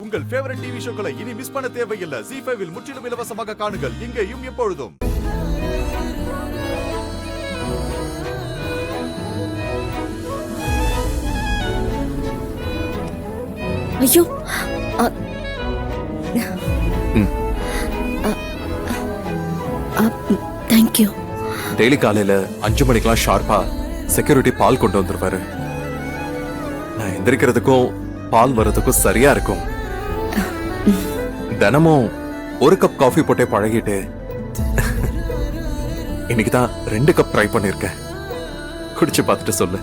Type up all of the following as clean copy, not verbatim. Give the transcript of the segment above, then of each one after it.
உங்கள் favourite TV ஷோக்களை இனி miss பண்ண தேவையில்லை. ZEE5 இல் முற்றிலும் இலவசமாக காணுங்கள். இங்கேயும் எப்பொழுதும். ஐயோ தேங்க்யூ. டெய்லி காலையில 5 மணிக்கெல்லாம் ஷார்ப்பா செக்யூரிட்டி பால் கொண்டு வந்துருவாரு. நான் எந்திரிக்கிறதுக்கும் பால் வர்றதுக்கும் சரியா இருக்கும். தினமும் 1 கப் காஃபி போட்டே பழகிட்டு இன்னைக்கு தான் 2 கப் ட்ரை பண்ணிருக்கேன். குடிச்சு பார்த்துட்டு சொல்லு.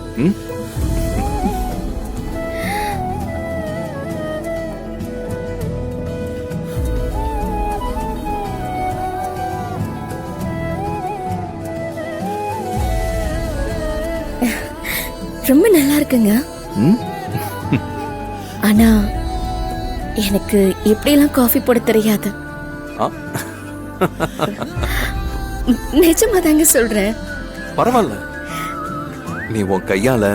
ரொம்ப நல்லா இருக்குங்க. ஆனா எனக்கு இப்படியெல்லாம் காஃபி போட தெரியாது. நிஜமா தாங்க சொல்றேன். பரவாயில்ல, நீ உன் கையால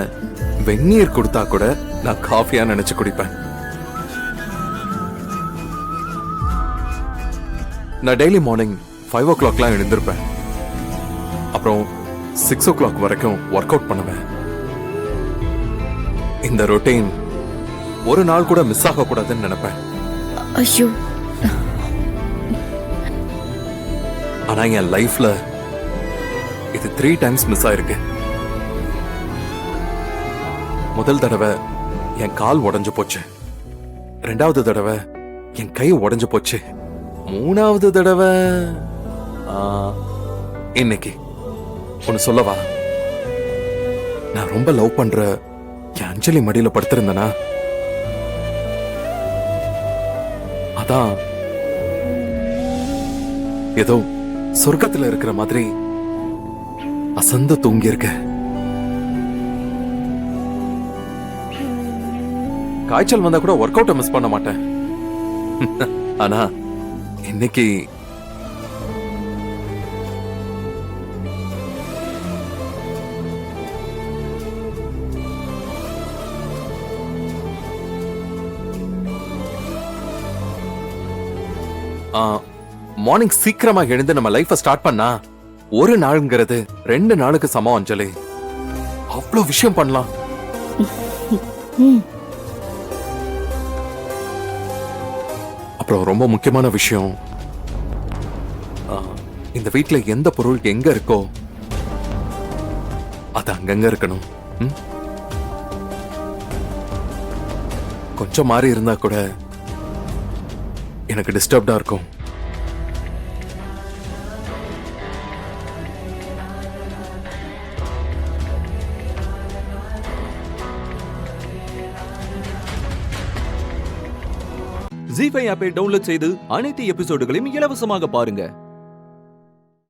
வெந்நீர் கொடுத்தா கூட நான் காஃபியா நினைச்சு குடிப்பேன். நான் டெய்லி மார்னிங் 5 o'clock எழுந்திருப்பேன். அப்புறம் 6 o'clock வரைக்கும் ஒர்க் அவுட் பண்ணுவேன். இந்த ரொட்டீன் ஒரு நாள் கூட மிஸ் ஆக கூடாதுன்னு நினைப்பேன். ஐயோ, ஆனா என் லைஃப்ல இது 3 times மிஸ் ஆயிருக்கு. முதல் தடவை என் கால் உடைஞ்சு போச்சு. 2வது தடவை என் கை உடைஞ்சு போச்சு. 3வது தடவை இன்னைக்கு. ஒன்னு சொல்லவா? நான் ரொம்ப லவ் பண்ற என் அஞ்சலி மடியில படுத்திருந்தனா, அதான் ஏதோ சொர்க்கத்துல இருக்கிற மாதிரி அசந்து தூங்கி இருக்க. காய்ச்சல் வந்தா கூட ஒர்க் அவுட்டை மிஸ் பண்ண மாட்டேன். ஆனா இன்னைக்கு மார்னிங் சீக்கிரமா எழுந்து நம்ம லைஃப ஸ்டார்ட் பண்ணா ஒரு நாளுங்கிறது 2 நாளுக்கு சமம். அஞ்சலி, அவ்வளவு விஷயம் பண்ணலாம். அப்புறம் ரொம்ப முக்கியமான விஷயம், இந்த வீட்ல எந்த பொருள் எங்க இருக்கோ அது அங்கங்க இருக்கணும். கொஞ்சம் மாறி இருந்தா கூட எனக்கு டிஸ்டர்ப்டா இருக்கும். ZEE5 ஆப்பை டவுன்லோட் செய்து அனைத்து எபிசோடுகளையும் இலவசமாக பாருங்க.